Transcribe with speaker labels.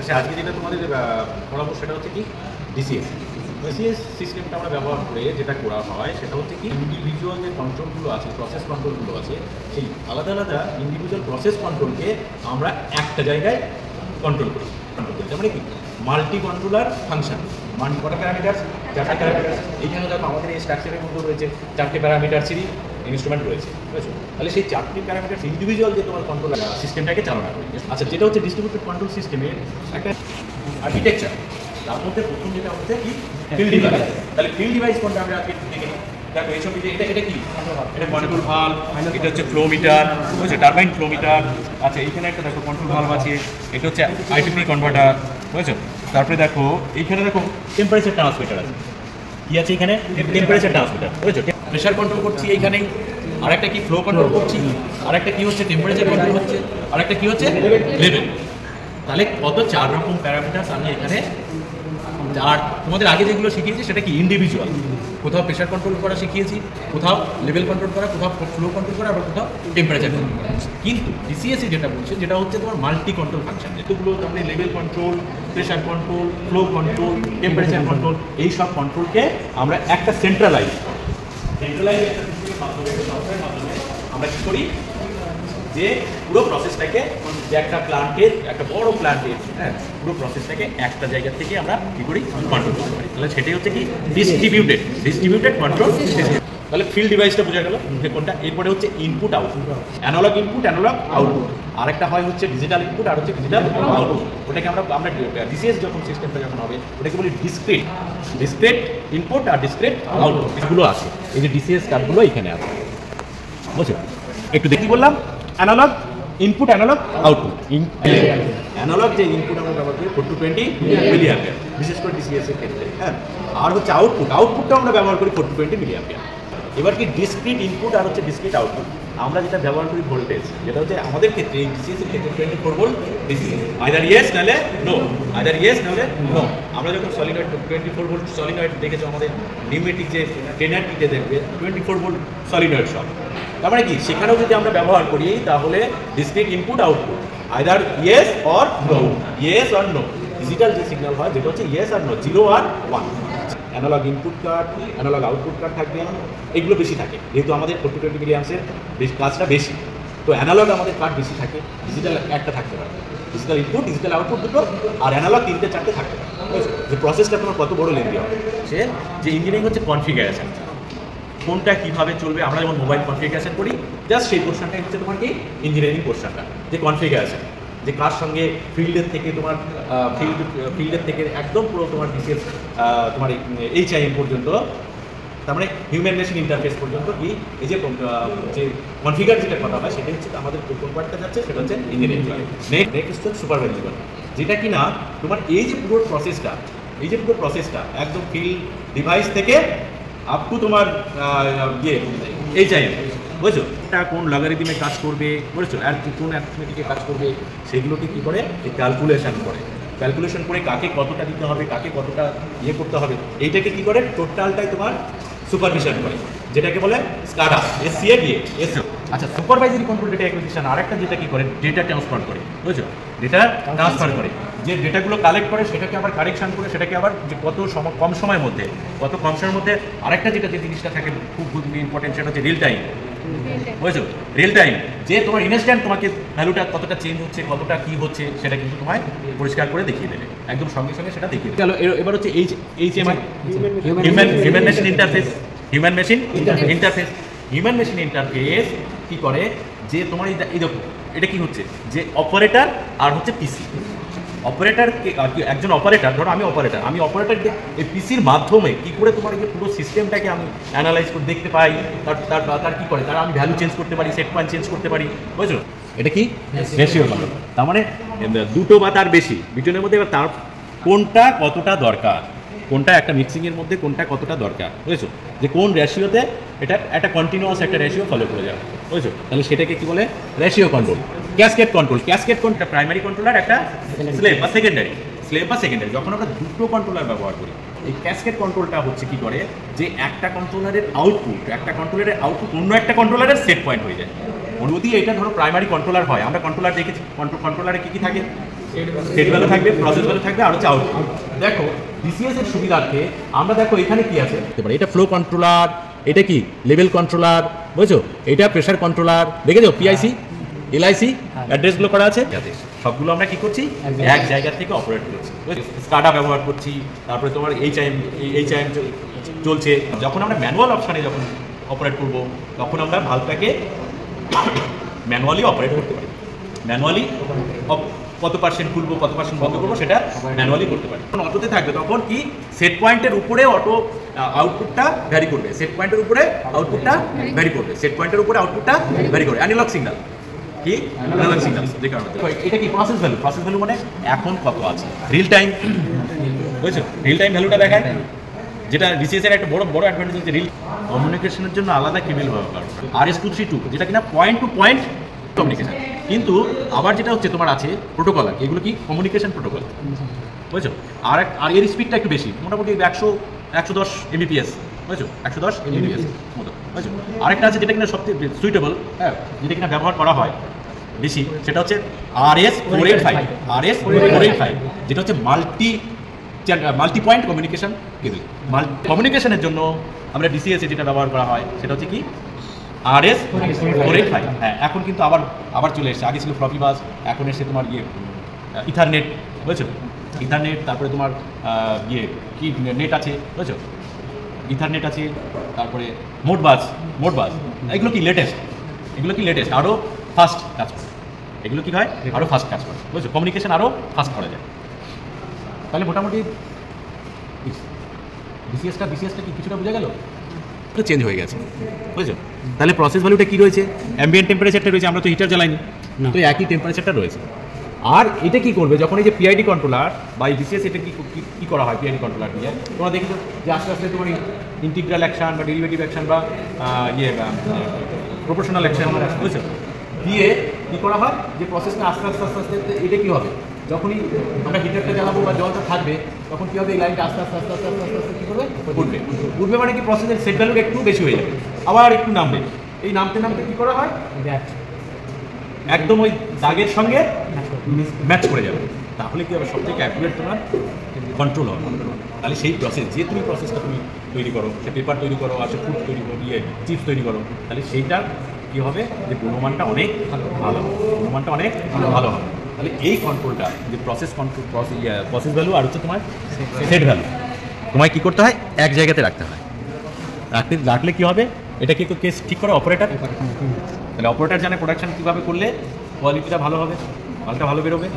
Speaker 1: আচ্ছা, আজকে যেটা তোমাদের পড়াবো সেটা হচ্ছে কি ডিসিএস। ডিসিএস সিস্টেমটা আমরা ব্যবহার করে যেটা করা হয় সেটা হচ্ছে কি ইন্ডিভিজুয়াল যে কন্ট্রোলগুলো আছে, প্রসেস কন্ট্রোলগুলো আছে, সেই আলাদা আলাদা ইন্ডিভিজুয়াল প্রসেস কন্ট্রোলকে আমরা একটা জায়গায় কন্ট্রোল করি। তার মানে কি মাল্টি কন্ট্রোলার ফাংশন। কটা প্যারামিটার? 4টা প্যারামিটার। এইখানে দেখো আমাদের এই স্ট্রাকচারের মধ্যে রয়েছে 4টে প্যারামিটারসেরই ইনস্ট্রুমেন্ট রয়েছে, বুঝেছো? তাহলে সেই 4টি প্যারামিটার ইন্ডিভিজুয়াল যে তোমার কন্ট্রোল সিস্টেমটাকে চালনা করে। আচ্ছা, যেটা হচ্ছে ডিস্ট্রিবিউটেড কন্ট্রোল সিস্টেমের একটা আর্কিটেকচার, তার মধ্যে প্রথম যেটা হচ্ছে কি ফিল্ড ডিভাইস। তাহলে ফিল্ড ডিভাইস কোনটা আমরা আজকে দেখে নিই। দেখো এই ছবিতে এটা কি? এটা কন্ট্রোল ভালভ, এটা হচ্ছে ফ্লো মিটার, বুঝছো, টারবাইন ফ্লো মিটার। আচ্ছা, এইখানে একটা দেখো কন্ট্রোল ভালভ আছে, এটা হচ্ছে আইটিপি কনভার্টার, বুঝছো। তারপরে দেখো এইখানে দেখো টেম্পারেচার ট্রান্সমিটার আছে। কি আছে এখানে? টেম্পারেচার ট্রান্সমিটার, বুঝছো। প্রেশার কন্ট্রোল করছি এইখানেই, আরেকটা কি ফ্লো কন্ট্রোল করছি, আরেকটা কি হচ্ছে টেম্পারেচার কন্ট্রোল হচ্ছে, আরেকটা কি হচ্ছে লেভেল। তাহলে কত 4 রকম প্যারামিটার আমি এখানে। আর তোমাদের আগে যেগুলো শিখিয়েছি সেটা কি ইন্ডিভিজুয়াল, কোথাও প্রেশার কন্ট্রোল করা শিখিয়েছি, কোথাও লেভেল কন্ট্রোল করা, কোথাও ফ্লো কন্ট্রোল করা, আবার কোথাও টেম্পারেচার কন্ট্রোল করা। কিন্তু ডিসিএসি যেটা বলছে যেটা হচ্ছে তোমার মাল্টি কন্ট্রোল ফাংশন, যেগুলো তাহলে level control, pressure control, flow control, temperature control, এই সব কন্ট্রোলকে আমরা একটা সেন্ট্রালাইজ একটা সিস্টেমের মাধ্যমে আমরা কী করি, যে পুরো প্রসেসটাকে, যে একটা প্ল্যান্টের, একটা বড় প্ল্যান্টের, হ্যাঁ, পুরো প্রসেসটাকে একটা জায়গা থেকে আমরা কী করি কন্ট্রোল করতে পারি। তাহলে সেটাই হচ্ছে কি ডিস্ট্রিবিউটেড কন্ট্রোল সিস্টেম। তাহলে ফিল্ড ডিভাইসটা বোঝা গেল যে কোনটা। এরপরে হচ্ছে input output, analogue input, analogue output. আরেকটা হয় হচ্ছে ডিজিটাল ইনপুট আর হচ্ছে ডিজিটাল আউটপুট। ওটাকে আমরা ডিসিএস যখন সিস্টেমটা যখন হবে ওটাকে বলি ডিসক্রিট ইনপুট আর ডিসক্রিট আউটপুট। এগুলো আছে, এই যে ডিসিএস কার্ডগুলো এখানে আছে, বুঝছো। একটু দেখি বললাম analogue input, analogue output. Analogue যে ইনপুট আমরা ব্যবহার করি 420 মিলি অ্যাম্পিয়ার, বিশেষ করে ডিসিএস এর ক্ষেত্রে, হ্যাঁ। আর হচ্ছে আউটপুটটা আমরা ব্যবহার করি 420 মিলি অ্যাম্পিয়ার। এবার কি ডিসক্রিট ইনপুট আর হচ্ছে ডিসক্রিট আউটপুট, আমরা যেটা ব্যবহার করি ভোল্টেজ, যেটা হচ্ছে আমাদের ক্ষেত্রে এই ডিসিএস এর ক্ষেত্রে 24 ভোল্ট ডিসি, আইদার ইয়েস নাহলে নো, আইদার ইয়েস নাহলে নো। আমরা যখন সলিনয়েড 24 ভোল্ট সলিনয়েড দেখেছো আমাদের নিউমেটিক যে ট্রেনার কিটে দেখবে 24 ভোল্ট সলিনয়েড সব। তার মানে কি সেখানেও যদি আমরা ব্যবহার করি তাহলে discrete input output either yes or no, yes or no. Digital যে সিগন্যাল হয় যেটা হচ্ছে ইয়েস আর নো, 0 আর 1। Analogue input card, analogue output card থাকবে, এগুলো বেশি থাকে যেহেতু আমাদের 420 মিলি অ্যাম্পসের কাজটা বেশি, তো অ্যানালগ আমাদের কার্ড বেশি থাকে, ডিজিটাল একটা থাকতে পারে। ডিজিটাল ইনপুট, ডিজিটাল আউটপুট দুটো, আর অ্যানালগ 3-4টে থাকতে পারে। যে প্রসেসটা তোমার কত বড় লেন্দি হবে, সে যে ইঞ্জিনিয়ারিং হচ্ছে কনফিগারেশন, কোনটা কীভাবে চলবে। আমরা যেমন মোবাইল কনফিগারেশন করি, জাস্ট সেই পোর্শনটাই হচ্ছে তোমার কি ইঞ্জিনিয়ারিং পোর্শনটা, যে কনফিগারেশন, যে কার সঙ্গে ফিল্ডের থেকে তোমার ফিল্ডের থেকে একদম পুরো তোমার ডিটেলস তোমার HIM পর্যন্ত, তার মানে হিউম্যান মেশিন ইন্টারফেস পর্যন্ত কি এই যে কনফিগার যেটা কথা হয় সেটা হচ্ছে আমাদের কোন পার্টটা যাচ্ছে সেটা হচ্ছে ইঞ্জিনিয়ারিং। নেক্সট হচ্ছে সুপারভাইজার, যেটা কি না তোমার এই যে পুরো প্রসেসটা একদম ফিল্ড ডিভাইস থেকে আপ টু তোমার HIM, বুঝছো, এটা কোন লগারিদমে কাজ করবে, বুঝছো, আর কোন অ্যারিথমেটিকে কাজ করবে, সেগুলোকে কী করে ক্যালকুলেশন করে কাকে কতটা দিতে হবে, কাকে কতটা করতে হবে, এইটাকে কী করে টোটালটাই তোমার সুপারভিশন করে, যেটাকে বলে SCADA, SCADA। আচ্ছা, সুপারভাইজারি কন্ট্রোল ডেটা অ্যাকুইজিশন আরেকটা যেটা কী করে ডেটা ট্রান্সফার করে, বুঝছো, ডেটা ট্রান্সফার করে, যে ডেটাগুলো কালেক্ট করে সেটাকে আবার কারেকশন করে, সেটাকে আবার যে কম সময়ের মধ্যে আরেকটা যে জিনিসটা থাকে খুব ইম্পর্টেন্ট, সেটা হচ্ছে রিয়েল টাইম, বুঝছো, রিয়েল টাইম, যে তোমার ইনস্ট্যান্ট তোমাকে ভ্যালুটা কতটা চেঞ্জ হচ্ছে, কতটা কী হচ্ছে সেটা কিন্তু তোমায় পরিষ্কার করে দেখিয়ে দেবে, একদম সঙ্গে সঙ্গে সেটা দেখিয়ে দেবে। এবার হচ্ছে HMI, human machine interface. Human machine interface কী করে, যে তোমার এই দেখো এটা কি হচ্ছে, যে অপারেটর আর হচ্ছে পিসি। অপারেটরকে একজন অপারেটর, ধরো আমি অপারেটরকে এই পিসির মাধ্যমে কী করে তোমার এই পুরো সিস্টেমটাকে আমি অ্যানালাইজ করে দেখতে পাই, তার কী করে, তার আমি ভ্যালু চেঞ্জ করতে পারি, সেট পয়েন্ট চেঞ্জ করতে পারি, বুঝছো। এটা কি রেশিও কন্ট্রোল, তার মানে দুটো বা তার বেশি বিজনের মধ্যে এবার তার কোনটা কতটা দরকার, কোনটা একটা মিক্সিংয়ের মধ্যে কোনটা কতটা দরকার, বুঝেছো, যে কোন রেশিওতে এটা একটা কন্টিনিউয়াস একটা রেশিও ফলো করে যাবে, বুঝেছো। তাহলে সেটাকে কি বলে রেশিও কন্ট্রোল। ক্যাসকেড কন্ট্রোল একটা প্রাইমারি কন্ট্রোলার, একটা স্লেভ বা সেকেন্ডারি। যখন আমরা দুটো কন্ট্রোলার ব্যবহার করি, এই ক্যাসকেড কন্ট্রোলটা হচ্ছে কি করে, যে একটা কন্ট্রোলারের আউটপুট অন্য একটা কন্ট্রোলারের সেট পয়েন্ট হয়ে যায়। যদি এটা ধরো প্রাইমারি কন্ট্রোলার হয়, আমরা কন্ট্রোলার দেখেছি, কন্ট্রোলারে কী থাকে, স্টেট ভ্যালু থাকবে, প্রসেস ভ্যালু থাকবে, আর হচ্ছে আউটপুট। দেখো ডিসিএস এর সুবিধার্থে আমরা দেখো এখানে কি আছে, এটা ফ্লো কন্ট্রোলার, এটা কি লেভেল কন্ট্রোলার, বুঝছো, এটা প্রেসার কন্ট্রোলার, দেখেছো পিআইসি এলআইসি অ্যাড্রেসগুলো করা আছে, সবগুলো আমরা কি করছি এক জায়গা থেকে অপারেট করছি। স্কাডা ব্যবহার করছি, তারপরে তোমার এইচআইএম চলছে। যখন আমরা ম্যানুয়াল অপশানে যখন অপারেট করব তখন আমরা ভালভটাকে ম্যানুয়ালি অপারেট করতে পারি, ম্যানুয়ালি কত পার্সেন্ট খুলবো কত পার্সেন্ট বন্ধ করবো সেটা ম্যানুয়ালি করতে পারি। যখন অটোতে থাকবে তখন কি সেট পয়েন্টের উপরে অটো আউটপুটটা ভ্যারি করবে, সেট পয়েন্টের উপরে আউটপুটটা ভ্যারি করবে, সেট পয়েন্টের উপরে আউটপুটটা ভ্যারি করবে। অ্যানালগ সিগন্যাল কি অ্যানালগ সিগন্যাল দেখে এটা কি প্রসেস ভ্যালু, প্রসেস ভ্যালু মানে এখন কত আছে, রিল টাইম, বুঝছো, রিল টাইম ভ্যালুটা দেখায়, যেটা ডিসিএস এর একটা বড় বড় অ্যাডভান্টেজ হচ্ছে রিল কমিউনিকেশনের জন্য আলাদা কেবল ব্যবহার করে RS-232, যেটা কিনা পয়েন্ট টু পয়েন্ট কমিউনিকেশন। কিন্তু আবার যেটা হচ্ছে তোমার আছে প্রোটোকল, আর এগুলো কি কমিউনিকেশন প্রোটোকল, বুঝছো। আর এর স্পিডটা একটু বেশি, মোটামুটি 110 Mbps, বুঝছো, 110 Mbps মতো, বুঝছো। আরেকটা আছে যেটা কিনা সবচেয়ে সুইটেবল, হ্যাঁ, যেটা কিনা ব্যবহার করা হয় বেশি, সেটা হচ্ছে RS-485, যেটা হচ্ছে মাল্টি পয়েন্ট কমিউনিকেশন কেবল। কমিউনিকেশনের জন্য আমরা ডিসিএস যেটা ব্যবহার করা হয় সেটা হচ্ছে কি RS-485। হ্যাঁ, এখন কিন্তু আবার চলে এসেছে, আগে ছিল ফ্লপি বাস, এখন এসে তোমার ইথারনেট, বুঝছো, ইথারনেট, তারপরে তোমার কি নেট আছে, বুঝছো, ইথারনেট আছে, তারপরে মোডবাস, এগুলো কি লেটেস্ট, আরও ফাস্ট কাজ করে, এগুলো কি হয় আরও ফাস্ট কাজ করে, বুঝছো, কমিউনিকেশন আরও ফাস্ট করা যায়। তাহলে মোটামুটি ডিসিএসটা কি কিছুটা বোঝা গেল, একটু চেঞ্জ হয়ে গেছে, বুঝছো। তাহলে প্রসেস ভ্যালুটা কি রয়েছে, অ্যাম্বিয়েন্ট টেম্পারেচারটা রয়েছে, আমরা তো হিটার জ্বালাইনি, তো একই টেম্পারেচারটা রয়েছে। আর এটা কি করবে যখন এই যে পিআইডি কন্ট্রোলার বা ডিসিএস, এটা কি করা হয় পিআইডি কন্ট্রোলার দিয়ে, তোমরা দেখেছো যে আস্তে আস্তে তোমার ইন্টিগ্রাল অ্যাকশন বা ডেরিভেটিভ অ্যাকশন বা প্রপোর্শনাল অ্যাকশন, বুঝছো, দিয়ে কী করা হয় যে প্রসেসটা আস্তে আস্তে এটা কী হবে, যখনই আমরা হিটারটা জ্বালাবো বা জলটা থাকবে তখন কী হবে, এই লাইনটা আস্তে আস্তে কী করবে, উঠবে মানে কি প্রসেসের সেট ভ্যালুটা একটু বেশি হয়ে যাবে, আবার একটু নামবে, এই নামতে কী করা হয় একদম ওই দাগের সঙ্গে ম্যাচ করে যাবে, তাহলে কী হবে সবথেকে অ্যাকুরেট তোমার কন্ট্রোল হবে। তাহলে সেই প্রসেস যে তুমি প্রসেসটা তুমি তৈরি করো, সে পেপার তৈরি করো, আর সে ফুড তৈরি করো, চিপস তৈরি করো, তাহলে সেইটা কী হবে যে গুণমানটা অনেক ভালো হবে, তাহলে এই কন্ট্রোলটা যে প্রসেস ভ্যালু আর হচ্ছে তোমার সেট ভ্যালু, তোমায় কী করতে হয় এক জায়গাতে রাখতে হয়, রাখলে কী হবে, এটা কি কেস ঠিক করে অপারেটার, তাহলে অপারেটার জানে প্রোডাকশন কীভাবে করলে কোয়ালিটিটা ভালো হবে, মালটা ভালো বেরোবে।